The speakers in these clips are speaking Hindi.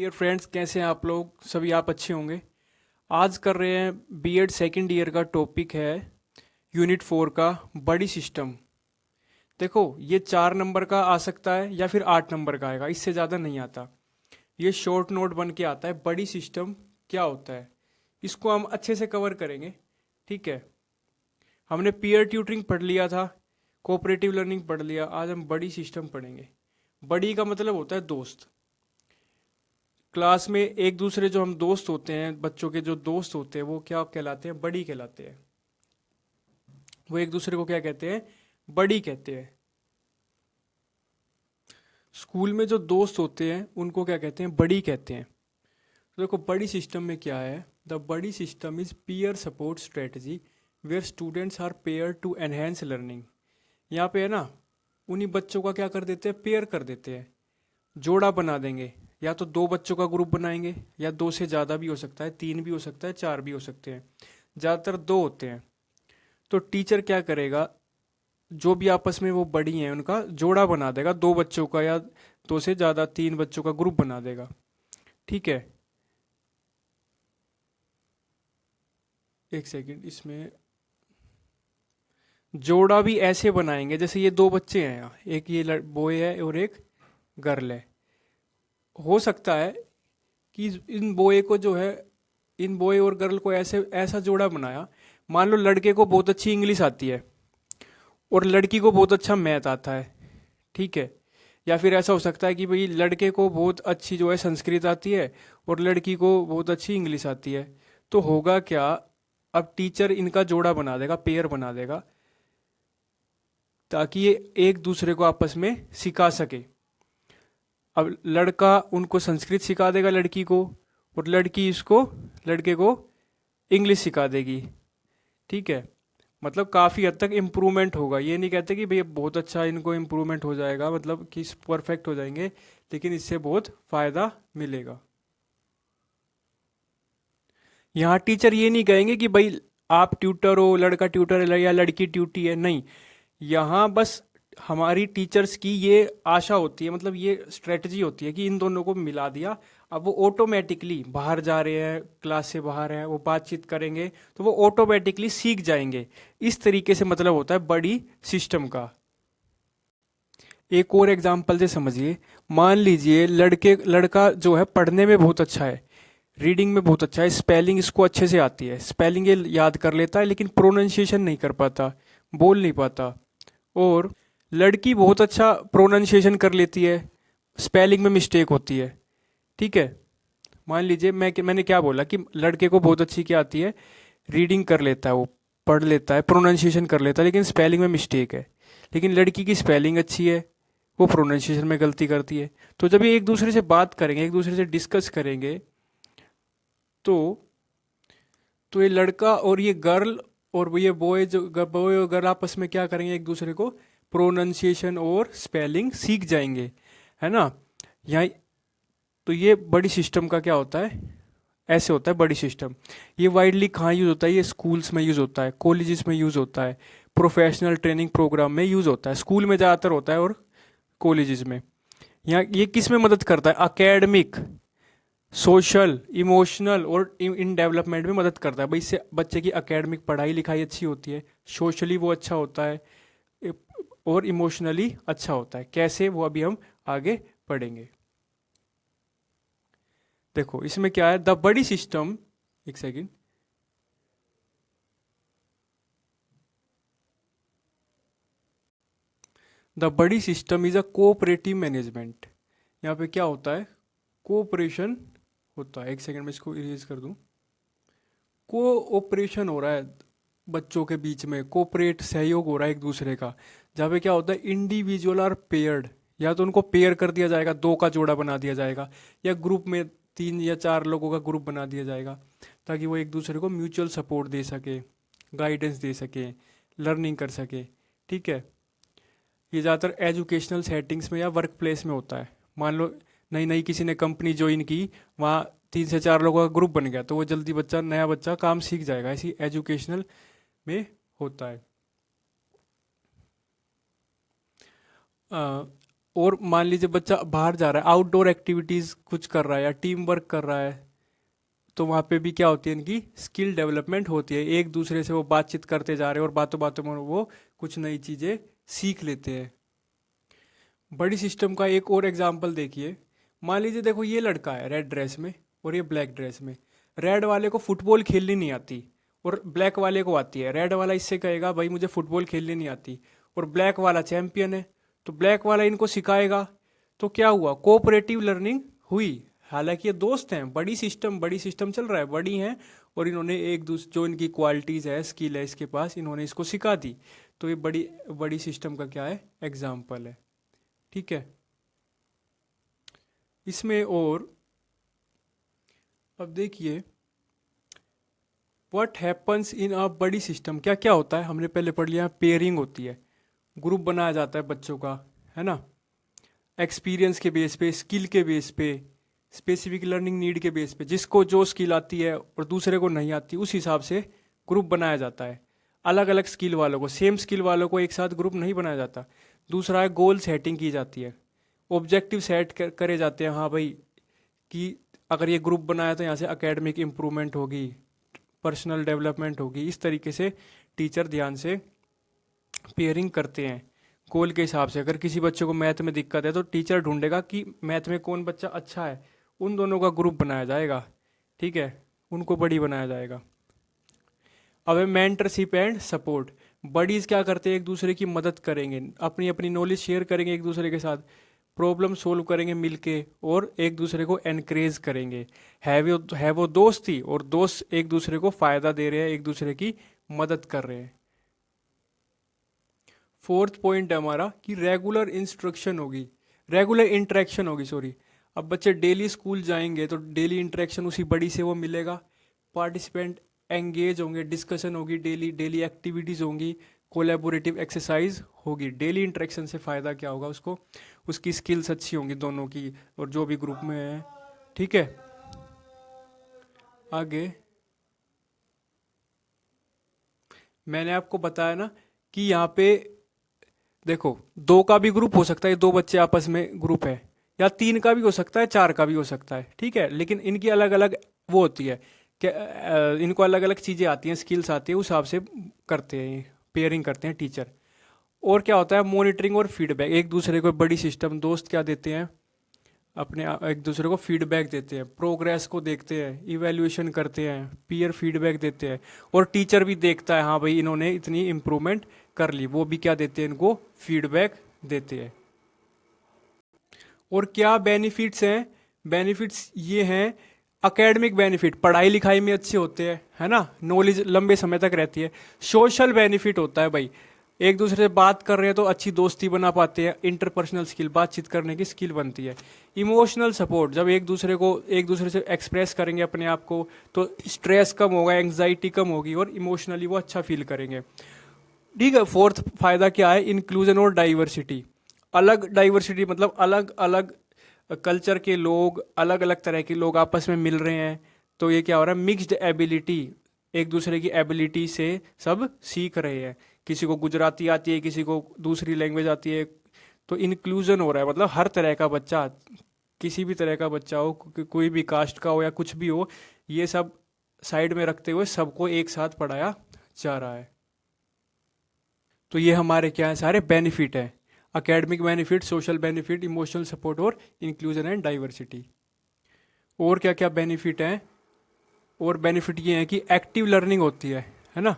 डियर फ्रेंड्स, कैसे हैं आप लोग? सभी आप अच्छे होंगे। आज कर रहे हैं बीएड सेकंड ईयर का। टॉपिक है यूनिट 4 का बड़ी सिस्टम। देखो, ये 4 नंबर का आ सकता है या फिर 8 नंबर का आएगा, इससे ज़्यादा नहीं आता। ये शॉर्ट नोट बन के आता है। बड़ी सिस्टम क्या होता है, इसको हम अच्छे से कवर करेंगे। ठीक है, हमने पीयर ट्यूटरिंग पढ़ लिया था, कोऑपरेटिव लर्निंग पढ़ लिया। आज हम बड़ी सिस्टम पढ़ेंगे। बड़ी का मतलब होता है दोस्त। क्लास में एक दूसरे जो हम दोस्त होते हैं, बच्चों के जो दोस्त होते हैं, वो क्या कहलाते हैं? बड़ी कहलाते हैं। वो एक दूसरे को क्या कहते हैं? बड़ी कहते हैं। स्कूल में जो दोस्त होते हैं उनको क्या कहते हैं? बड़ी कहते हैं। तो देखो, बड़ी सिस्टम में क्या है? The buddy system is peer support strategy where students are pair to enhance learning. यहाँ पे है ना, उन्हीं बच्चों का क्या कर देते हैं? पेयर कर देते हैं, जोड़ा बना देंगे। या तो दो बच्चों का ग्रुप बनाएंगे, या दो से ज़्यादा भी हो सकता है, 3 भी हो सकता है, 4 भी हो सकते हैं। ज़्यादातर दो होते हैं। तो टीचर क्या करेगा? जो भी आपस में वो बड़ी हैं उनका जोड़ा बना देगा, दो बच्चों का या दो से ज़्यादा 3 बच्चों का ग्रुप बना देगा। ठीक है, एक सेकंड। इसमें जोड़ा भी ऐसे बनाएंगे जैसे ये दो बच्चे हैं यहाँ, एक ये बॉय है और एक गर्ल है। हो सकता है कि इन बॉय को जो है, इन बॉय और गर्ल को ऐसे ऐसा जोड़ा बनाया। मान लो लड़के को बहुत अच्छी इंग्लिश आती है और लड़की को बहुत अच्छा मैथ आता है। ठीक है, या फिर ऐसा हो सकता है कि भाई लड़के को बहुत अच्छी जो है संस्कृत आती है और लड़की को बहुत अच्छी इंग्लिश आती है। तो होगा क्या? अब टीचर इनका जोड़ा बना देगा, पेयर बना देगा, ताकि ये एक दूसरे को आपस में सिखा सके। अब लड़का उनको संस्कृत सिखा देगा लड़की को, और लड़की इसको, लड़के को इंग्लिश सिखा देगी। ठीक है, मतलब काफ़ी हद तक इम्प्रूवमेंट होगा। ये नहीं कहते कि भैया बहुत अच्छा इनको इम्प्रूवमेंट हो जाएगा, मतलब कि परफेक्ट हो जाएंगे, लेकिन इससे बहुत फ़ायदा मिलेगा। यहाँ टीचर ये नहीं कहेंगे कि भाई आप ट्यूटर हो, लड़का ट्यूटर है या लड़की ट्यूटी है। नहीं, यहाँ बस हमारी टीचर्स की ये आशा होती है, मतलब ये स्ट्रेटजी होती है कि इन दोनों को मिला दिया। अब वो ऑटोमेटिकली बाहर जा रहे हैं, क्लास से बाहर हैं, वो बातचीत करेंगे तो वो ऑटोमेटिकली सीख जाएंगे। इस तरीके से मतलब होता है बड़ी सिस्टम का। एक और एग्जाम्पल से समझिए। मान लीजिए लड़का जो है पढ़ने में बहुत अच्छा है, रीडिंग में बहुत अच्छा है, स्पेलिंग इसको अच्छे से आती है, स्पेलिंग ये याद कर लेता है, लेकिन प्रोनाउंसिएशन नहीं कर पाता, बोल नहीं पाता। और लड़की बहुत अच्छा प्रोनाउंसिएशन कर लेती है, स्पेलिंग में मिस्टेक होती है। ठीक है, मान लीजिए मैंने क्या बोला कि लड़के को बहुत अच्छी क्या आती है? रीडिंग कर लेता है, वो पढ़ लेता है, प्रोनाउंसिएशन कर लेता है, लेकिन स्पेलिंग में मिस्टेक है। लेकिन लड़की की स्पेलिंग अच्छी है, वो प्रोनाउंसिएशन में गलती करती है। तो जब ये एक दूसरे से बात करेंगे, एक दूसरे से डिस्कस करेंगे, तो ये लड़का और ये गर्ल और वो ये बॉय, जो बॉय और गर्ल आपस में क्या करेंगे? एक दूसरे को प्रोनाउंसिएशन और स्पेलिंग सीख जाएंगे, है ना। यहाँ तो ये बड़ी सिस्टम का क्या होता है? ऐसे होता है बड़ी सिस्टम। ये वाइडली कहाँ यूज़ होता है? ये स्कूल्स में यूज़ होता है, कॉलेजेस में यूज़ होता है, प्रोफेशनल ट्रेनिंग प्रोग्राम में यूज़ होता है। स्कूल में ज़्यादातर होता है और कॉलेजेस में। यहाँ ये किस में मदद करता है? एकेडमिक, सोशल, इमोशनल और इन डेवलपमेंट में मदद करता है। भाई इससे बच्चे की एकेडमिक पढ़ाई लिखाई अच्छी होती है, सोशली वो अच्छा होता है, और इमोशनली अच्छा होता है। कैसे, वो अभी हम आगे पढ़ेंगे। देखो इसमें क्या है, द बड़ी सिस्टम, एक second. The buddy system is a cooperative management. यहाँ पे क्या होता है? कोऑपरेशन होता है। एक सेकेंड में इसको इरेज कर दूं। कोऑपरेशन हो रहा है बच्चों के बीच में, कोऑपरेट, सहयोग हो रहा है एक दूसरे का। जहाँ पे क्या होता है? इंडिविजुअल और पेयर्ड, या तो उनको पेयर कर दिया जाएगा, दो का जोड़ा बना दिया जाएगा, या ग्रुप में 3 या 4 लोगों का ग्रुप बना दिया जाएगा, ताकि वो एक दूसरे को म्यूचुअल सपोर्ट दे सके, गाइडेंस दे सके, लर्निंग कर सके। ठीक है, ये ज़्यादातर एजुकेशनल सेटिंग्स में या वर्क प्लेस में होता है। मान लो नई नई किसी ने कंपनी ज्वाइन की, वहाँ 3 से 4 लोगों का ग्रुप बन गया, तो वो जल्दी बच्चा, नया बच्चा काम सीख जाएगा। ऐसी एजुकेशनल में होता है। और मान लीजिए बच्चा बाहर जा रहा है, आउटडोर एक्टिविटीज़ कुछ कर रहा है या टीम वर्क कर रहा है, तो वहाँ पे भी क्या होती है, इनकी स्किल डेवलपमेंट होती है। एक दूसरे से वो बातचीत करते जा रहे हैं और बातों बातों में वो कुछ नई चीज़ें सीख लेते हैं। बड़ी सिस्टम का एक और एग्जाम्पल देखिए। मान लीजिए देखो, ये लड़का है रेड ड्रेस में और ये ब्लैक ड्रेस में। रेड वाले को फुटबॉल खेलनी नहीं आती और ब्लैक वाले को आती है। रेड वाला इससे कहेगा भाई मुझे फुटबॉल खेलनी नहीं आती, और ब्लैक वाला चैंपियन है तो ब्लैक वाला इनको सिखाएगा। तो क्या हुआ, कोऑपरेटिव लर्निंग हुई। हालांकि ये दोस्त हैं, बड़ी सिस्टम चल रहा है, बड़ी हैं, और इन्होंने एक दूसरे जो इनकी क्वालिटीज़ है, स्किल है इसके पास, इन्होंने इसको सिखा दी। तो ये बड़ी बड़ी सिस्टम का क्या है, एग्जाम्पल है। ठीक है। इसमें और अब देखिए, व्हाट हैपन्स इन अ बड़ी सिस्टम, क्या क्या होता है हमने पहले पढ़ लिया। पेयरिंग होती है, ग्रुप बनाया जाता है बच्चों का, है ना, एक्सपीरियंस के बेस पे, स्किल के बेस पे, स्पेसिफिक लर्निंग नीड के बेस पे, जिसको जो स्किल आती है और दूसरे को नहीं आती उस हिसाब से ग्रुप बनाया जाता है। अलग अलग स्किल वालों को, सेम स्किल वालों को एक साथ ग्रुप नहीं बनाया जाता। दूसरा है, गोल सेटिंग की जाती है, ऑब्जेक्टिव सेट करे जाते हैं। हाँ भाई, कि अगर ये ग्रुप बनाया तो यहाँ से एकेडमिक इम्प्रूवमेंट होगी, पर्सनल डेवलपमेंट होगी। इस तरीके से टीचर ध्यान से पेयरिंग करते हैं गोल के हिसाब से। अगर किसी बच्चे को मैथ में दिक्कत है तो टीचर ढूंढेगा कि मैथ में कौन बच्चा अच्छा है, उन दोनों का ग्रुप बनाया जाएगा। ठीक है, उनको बड़ी बनाया जाएगा। अब है मेंटरशिप एंड सपोर्ट। बडीज क्या करते हैं, एक दूसरे की मदद करेंगे, अपनी अपनी नॉलेज शेयर करेंगे एक दूसरे के साथ, प्रॉब्लम सोल्व करेंगे मिलके, और एक दूसरे को एनकरेज करेंगे। है वो दोस्ती, और दोस्त एक दूसरे को फायदा दे रहे हैं, एक दूसरे की मदद कर रहे हैं। फोर्थ पॉइंट है हमारा कि रेगुलर इंस्ट्रक्शन होगी, रेगुलर इंटरेक्शन होगी, सॉरी। अब बच्चे डेली स्कूल जाएंगे तो डेली इंटरेक्शन उसी बड़ी से वो मिलेगा। पार्टिसिपेंट एंगेज होंगे, डिस्कशन होगी, डेली डेली एक्टिविटीज़ होंगी, कोलैबोरेटिव एक्सरसाइज होगी। डेली इंटरेक्शन से फ़ायदा क्या होगा उसको, उसकी स्किल्स अच्छी होंगी दोनों की, और जो भी ग्रुप में है। ठीक है, आगे मैंने आपको बताया ना कि यहाँ पे देखो, दो का भी ग्रुप हो सकता है, दो बच्चे आपस में ग्रुप है, या तीन का भी हो सकता है, चार का भी हो सकता है। ठीक है, लेकिन इनकी अलग अलग वो होती है कि इनको अलग अलग चीज़ें आती हैं, स्किल्स आती है, उस हिसाब से करते हैं, पेयरिंग करते हैं टीचर। और क्या होता है, मॉनिटरिंग और फीडबैक। एक दूसरे को बड़ी सिस्टम दोस्त क्या देते हैं, अपने एक दूसरे को फीडबैक देते हैं, प्रोग्रेस को देखते हैं, इवैल्यूएशन करते हैं, पीयर फीडबैक देते हैं, और टीचर भी देखता है हाँ भाई इन्होंने इतनी इम्प्रूवमेंट कर ली, वो भी क्या देते हैं, इनको फीडबैक देते हैं। और क्या बेनिफिट्स हैं, बेनिफिट्स ये हैं, एकेडमिक बेनिफिट, पढ़ाई लिखाई में अच्छे होते हैं, है ना, नॉलेज लंबे समय तक रहती है। सोशल बेनिफिट होता है भाई, एक दूसरे से बात कर रहे हैं तो अच्छी दोस्ती बना पाते हैं, इंटरपर्सनल स्किल, बातचीत करने की स्किल बनती है। इमोशनल सपोर्ट, जब एक दूसरे से एक्सप्रेस करेंगे अपने आप को तो स्ट्रेस कम होगा, एंग्जाइटी कम होगी, और इमोशनली वो अच्छा फील करेंगे। ठीक है, फोर्थ फायदा क्या है, इंक्लूजन और डाइवर्सिटी। अलग डाइवर्सिटी मतलब अलग अलग कल्चर के लोग, अलग अलग तरह के लोग आपस में मिल रहे हैं, तो ये क्या हो रहा है, मिक्स्ड एबिलिटी, एक दूसरे की एबिलिटी से सब सीख रहे हैं। किसी को गुजराती आती है, किसी को दूसरी लैंग्वेज आती है, तो इंक्लूजन हो रहा है। मतलब हर तरह का बच्चा, किसी भी तरह का बच्चा हो, कोई भी कास्ट का हो या कुछ भी हो, ये सब साइड में रखते हुए सबको एक साथ पढ़ाया जा रहा है। तो ये हमारे क्या है, सारे बेनिफिट है, academic benefit, social benefit, emotional support और इंक्लूजन एंड डाइवर्सिटी। और क्या क्या बेनिफिट हैं, और बेनिफिट ये है कि एक्टिव लर्निंग होती है ना,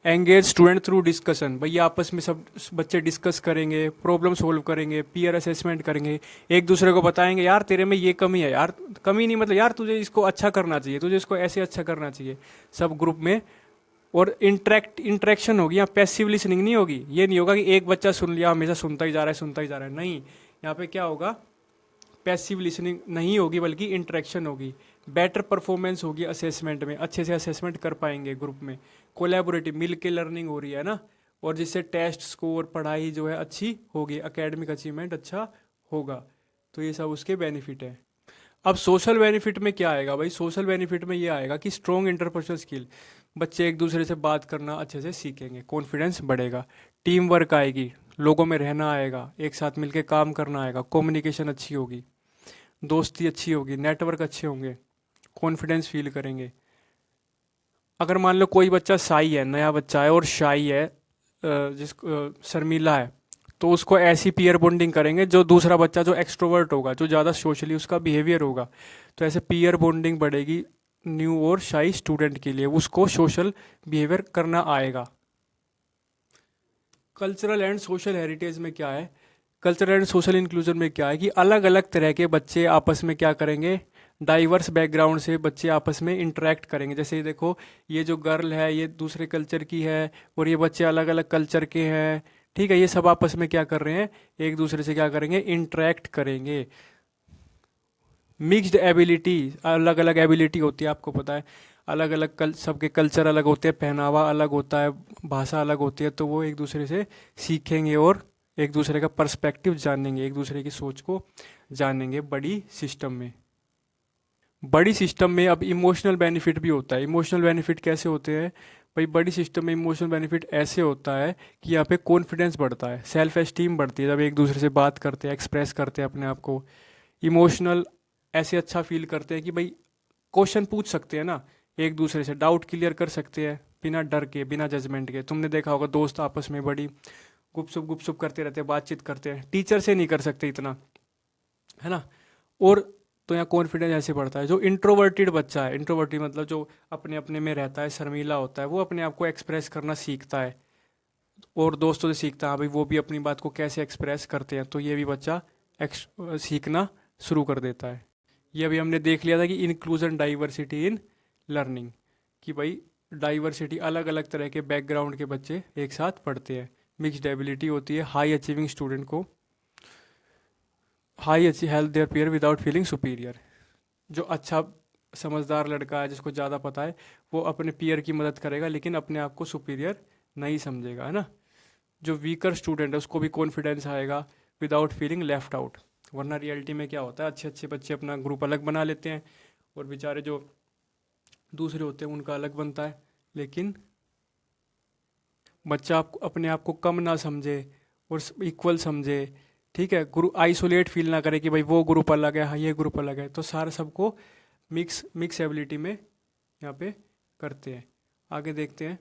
एंगेज स्टूडेंट थ्रू डिस्कशन। भैया आपस में सब बच्चे डिस्कस करेंगे, प्रॉब्लम सोल्व करेंगे, पीयर असेसमेंट करेंगे, एक दूसरे को बताएंगे यार तेरे में ये कमी है, यार कमी नहीं मतलब यार तुझे इसको अच्छा करना चाहिए, तुझे इसको ऐसे अच्छा करना चाहिए, सब ग्रुप में। और इंटरेक्शन होगी, यहाँ पैसिव लिसनिंग नहीं होगी। ये नहीं होगा कि एक बच्चा सुन लिया हमेशा सुनता ही जा रहा है, सुनता ही जा रहा है, नहीं। यहाँ पे क्या होगा, पैसिव लिसनिंग नहीं होगी बल्कि इंटरेक्शन होगी। बेटर परफॉर्मेंस होगी असेसमेंट में, अच्छे से असेसमेंट कर पाएंगे ग्रुप में। कोलैबोरेटिव, मिल के लर्निंग हो रही है ना, और जिससे टेस्ट स्कोर, पढ़ाई जो है अच्छी होगी, एकेडमिक अचीवमेंट अच्छा होगा। तो ये सब उसके बेनिफिट है। अब सोशल बेनिफिट में क्या आएगा भाई, सोशल बेनिफिट में ये आएगा कि स्ट्रॉन्ग इंटरपर्सनल स्किल, बच्चे एक दूसरे से बात करना अच्छे से सीखेंगे, कॉन्फिडेंस बढ़ेगा, टीम वर्क आएगी, लोगों में रहना आएगा, एक साथ मिलके काम करना आएगा, कम्युनिकेशन अच्छी होगी, दोस्ती अच्छी होगी, नेटवर्क अच्छे होंगे, कॉन्फिडेंस फील करेंगे। अगर मान लो कोई बच्चा शाई है, नया बच्चा है और शाई है, शर्मीला है, तो उसको ऐसी पीयर बॉन्डिंग करेंगे, जो दूसरा बच्चा जो एक्सट्रोवर्ट होगा, जो ज़्यादा सोशली उसका बिहेवियर होगा, तो ऐसे पीयर बॉन्डिंग बढ़ेगी न्यू और शाई स्टूडेंट के लिए, उसको सोशल बिहेवियर करना आएगा। कल्चरल एंड सोशल हेरिटेज में क्या है, कल्चरल एंड सोशल इंक्लूजन में क्या है कि अलग अलग तरह के बच्चे आपस में क्या करेंगे, डाइवर्स बैकग्राउंड से बच्चे आपस में इंटरेक्ट करेंगे। जैसे ये देखो, ये जो गर्ल है ये दूसरे कल्चर की है और ये बच्चे अलग अलग कल्चर के हैं, ठीक है, ये सब आपस में क्या कर रहे हैं, एक दूसरे से क्या करेंगे, इंटरेक्ट करेंगे। मिक्स्ड एबिलिटी, अलग अलग एबिलिटी होती है, आपको पता है, अलग अलग सबके कल्चर अलग होते हैं, पहनावा अलग होता है, भाषा अलग होती है, तो वो एक दूसरे से सीखेंगे और एक दूसरे का पर्सपेक्टिव जानेंगे, एक दूसरे की सोच को जानेंगे बड़ी सिस्टम में। बड़ी सिस्टम में अब इमोशनल बेनिफिट भी होता है। इमोशनल बेनिफिट कैसे होते हैं भाई, बड़ी सिस्टम में इमोशनल बेनिफिट ऐसे होता है कि यहाँ पे कॉन्फिडेंस बढ़ता है, सेल्फ एस्टीम बढ़ती है, जब एक दूसरे से बात करते हैं, एक्सप्रेस करते हैं अपने आप को। इमोशनल ऐसे अच्छा फील करते हैं कि भाई क्वेश्चन पूछ सकते हैं ना, एक दूसरे से डाउट क्लियर कर सकते हैं बिना डर के, बिना जजमेंट के। तुमने देखा होगा दोस्त आपस में बड़ी गुपसुप करते रहते हैं, बातचीत करते हैं, टीचर से नहीं कर सकते इतना, है ना। और तो यहाँ कॉन्फिडेंस ऐसे बढ़ता है। जो इंट्रोवर्टेड बच्चा है, इंट्रोवर्टेड मतलब जो अपने अपने में रहता है, शर्मीला होता है, वो अपने आप को एक्सप्रेस करना सीखता है और दोस्तों से सीखता है, हाँ भाई वो भी अपनी बात को कैसे एक्सप्रेस करते हैं, तो ये भी बच्चा सीखना शुरू कर देता है। ये अभी हमने देख लिया था कि इंक्लूजन डाइवर्सिटी इन लर्निंग, कि भाई डाइवर्सिटी, अलग अलग तरह के बैकग्राउंड के बच्चे एक साथ पढ़ते हैं, मिक्स्ड एबिलिटी होती है। हाई अचीविंग स्टूडेंट को हाई अच्छी help their peer without feeling superior. जो अच्छा समझदार लड़का है, जिसको ज़्यादा पता है, वो अपने पीयर की मदद करेगा लेकिन अपने आप को सुपीरियर नहीं समझेगा, है ना। जो वीकर स्टूडेंट है उसको भी कॉन्फिडेंस आएगा विदाउट फीलिंग लेफ्ट आउट। वरना रियलिटी में क्या होता है, अच्छे अच्छे बच्चे अपना ग्रुप अलग बना लेते हैं और बेचारे जो दूसरे होते हैं उनका अलग बनता है। लेकिन बच्चा आपको अपने आप को कम ना समझे और इक्वल समझे, ठीक है, ग्रुप आइसोलेट फील ना करे कि भाई वो ग्रुप अलग है, हाँ ये ग्रुप अलग है, तो सारे सबको मिक्स मिक्स एबिलिटी में यहाँ पे करते हैं। आगे देखते हैं,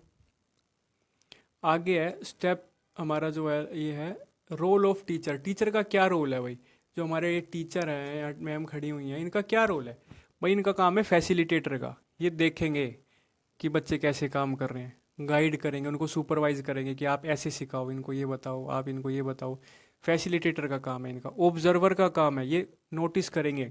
आगे है स्टेप हमारा जो है, ये है रोल ऑफ टीचर। टीचर का क्या रोल है भाई, जो हमारे टीचर हैं, मैम खड़ी हुई हैं, इनका क्या रोल है भाई। इनका काम है फैसिलिटेटर का। ये देखेंगे कि बच्चे कैसे काम कर रहे हैं, गाइड करेंगे, उनको सुपरवाइज करेंगे कि आप ऐसे सिखाओ, इनको ये बताओ, आप इनको ये बताओ। फैसिलिटेटर का काम है इनका। ऑब्जर्वर का काम है, ये नोटिस करेंगे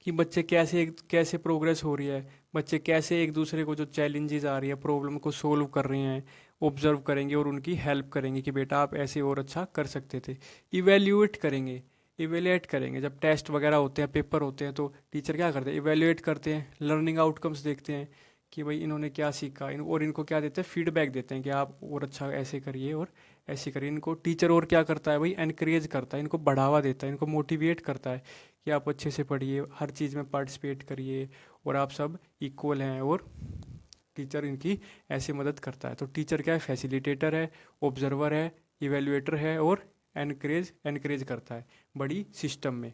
कि बच्चे कैसे कैसे प्रोग्रेस हो रही है, बच्चे कैसे एक दूसरे को जो चैलेंजेस आ रही है, प्रॉब्लम को सोल्व कर रहे हैं, ऑब्जर्व करेंगे और उनकी हेल्प करेंगे कि बेटा आप ऐसे और अच्छा कर सकते थे। इवेल्यूएट करेंगे, इवेल्यूएट करेंगे, जब टेस्ट वगैरह होते हैं, पेपर होते हैं, तो टीचर क्या करते हैं, इवेल्यूएट करते हैं, लर्निंग आउटकम्स देखते हैं कि भाई इन्होंने क्या सीखा, और इनको क्या देते हैं, फीडबैक देते हैं कि आप और अच्छा ऐसे करिए और ऐसे करिए। इनको टीचर और क्या करता है भाई, एनकरेज करता है, इनको बढ़ावा देता है, इनको मोटिवेट करता है कि आप अच्छे से पढ़िए, हर चीज़ में पार्टिसिपेट करिए और आप सब इक्वल हैं। और टीचर इनकी ऐसे मदद करता है। तो टीचर क्या है, फैसिलिटेटर है, ऑब्जर्वर है, इवेल्युएटर है और एनकरेज एनकरेज करता है बड़ी सिस्टम में।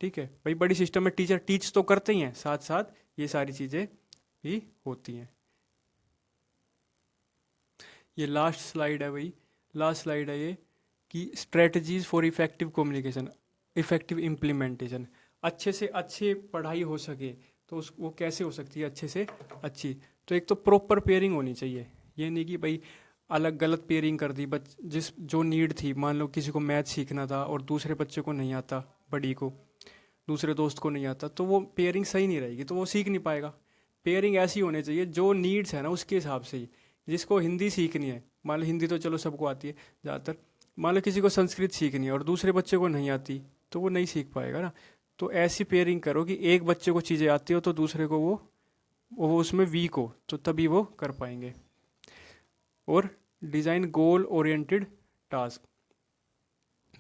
ठीक है भाई, बड़ी सिस्टम में टीचर टीच तो करते ही हैं, साथ साथ ये सारी चीज़ें भी होती हैं। ये लास्ट स्लाइड है भाई, लास्ट स्लाइड है ये, कि strategies for effective communication, effective implementation. अच्छे से अच्छे पढ़ाई हो सके तो उस वो कैसे हो सकती है अच्छे से अच्छी। तो एक तो प्रॉपर पेयरिंग होनी चाहिए, ये नहीं कि भाई अलग गलत पेयरिंग कर दी। जिस जो नीड थी, मान लो किसी को मैथ सीखना था और दूसरे बच्चे को नहीं आता, बड़ी को, दूसरे दोस्त को नहीं आता, तो वो पेयरिंग सही नहीं रहेगी, तो वो सीख नहीं पाएगा। पेयरिंग ऐसी होनी चाहिए जो नीड्स है ना उसके हिसाब से ही। जिसको हिंदी सीखनी है, मान लो हिंदी तो चलो सबको आती है ज़्यादातर, मान लो किसी को संस्कृत सीखनी है और दूसरे बच्चे को नहीं आती, तो वो नहीं सीख पाएगा ना। तो ऐसी पेयरिंग करो कि एक बच्चे को चीज़ें आती हो तो दूसरे को वो उसमें वीक हो, तो तभी वो कर पाएंगे। और डिज़ाइन गोल ओरिएंटेड टास्क,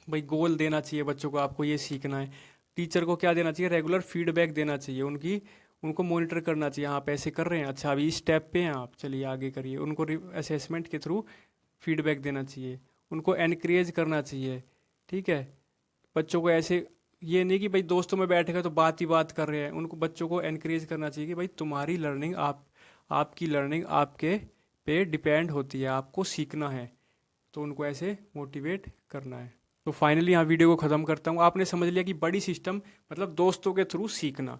भाई गोल देना चाहिए बच्चों को, आपको ये सीखना है। टीचर को क्या देना चाहिए, रेगुलर फीडबैक देना चाहिए, उनको मॉनिटर करना चाहिए, आप ऐसे कर रहे हैं, अच्छा अभी इस स्टेप पे हैं आप, चलिए आगे करिए। उनको असेसमेंट के थ्रू फीडबैक देना चाहिए उनको एनकरेज करना चाहिए। ठीक है, बच्चों को ऐसे, ये नहीं कि भाई दोस्तों में बैठ गए तो बात ही बात कर रहे हैं, उनको बच्चों को एनकरेज करना चाहिए कि भाई तुम्हारी लर्निंग, आपकी लर्निंग आपके पे डिपेंड होती है, आपको सीखना है, तो उनको ऐसे मोटिवेट करना है। तो फाइनली यहाँ वीडियो को ख़त्म करता हूँ। आपने समझ लिया कि बड़ी सिस्टम मतलब दोस्तों के थ्रू सीखना।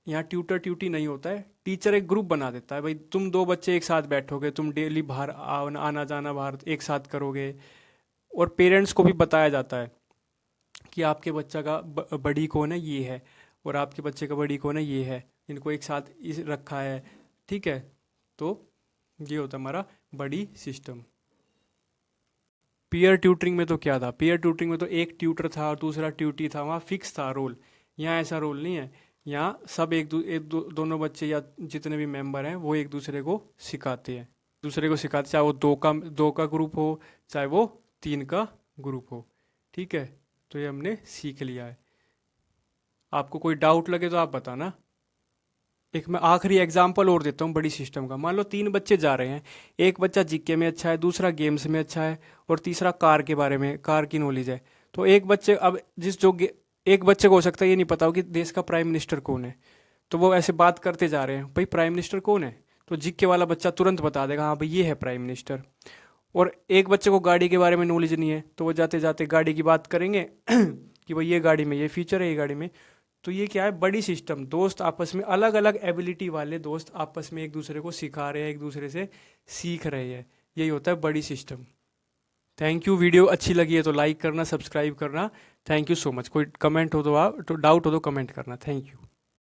यहाँ ट्यूटर ट्यूटी नहीं होता है, टीचर एक ग्रुप बना देता है, भाई तुम 2 बच्चे एक साथ बैठोगे, तुम डेली बाहर आना जाना बाहर एक साथ करोगे। और पेरेंट्स को भी बताया जाता है कि आपके बच्चा का बड़ी कौन है, ये है, और आपके बच्चे का बड़ी कौन है, ये है, इनको एक साथ इस रखा है। ठीक है, तो ये होता है हमारा बड़ी सिस्टम। पीयर ट्यूटरिंग में तो क्या था, पीयर ट्यूटरिंग में तो एक ट्यूटर था और दूसरा ट्यूटी था, वहाँ फिक्स था रोल। यहाँ ऐसा रोल नहीं है, यहाँ सब दोनों बच्चे या जितने भी मेंबर हैं वो एक दूसरे को सिखाते हैं, दूसरे को सिखाते, चाहे वो दो का ग्रुप हो, चाहे वो 3 का ग्रुप हो। ठीक है, तो ये हमने सीख लिया है। आपको कोई डाउट लगे तो आप बताना। एक मैं आखिरी एग्जांपल और देता हूँ बड़ी सिस्टम का। मान लो 3 बच्चे जा रहे हैं, एक बच्चा जीके में अच्छा है, दूसरा गेम्स में अच्छा है, और तीसरा कार के बारे में, कार की नॉलेज है। तो एक बच्चे, अब एक बच्चे को हो सकता है ये नहीं पता हो कि देश का प्राइम मिनिस्टर कौन है, तो वो ऐसे बात करते जा रहे हैं, भाई प्राइम मिनिस्टर कौन है, तो जीके वाला बच्चा तुरंत बता देगा हाँ भाई ये है प्राइम मिनिस्टर। और एक बच्चे को गाड़ी के बारे में नॉलेज नहीं है, तो वो जाते जाते गाड़ी की बात करेंगे कि भाई ये गाड़ी में ये फीचर है, ये गाड़ी में। तो ये क्या है, बड़ी सिस्टम, दोस्त आपस में, अलग अलग एबिलिटी वाले दोस्त आपस में एक दूसरे को सिखा रहे हैं, एक दूसरे से सीख रहे हैं, यही होता है बड़ी सिस्टम। Thank you. वीडियो अच्छी लगी है तो लाइक करना, सब्सक्राइब करना। Thank you so much. कोई कमेंट हो तो आप, तो डाउट हो तो कमेंट करना। Thank you.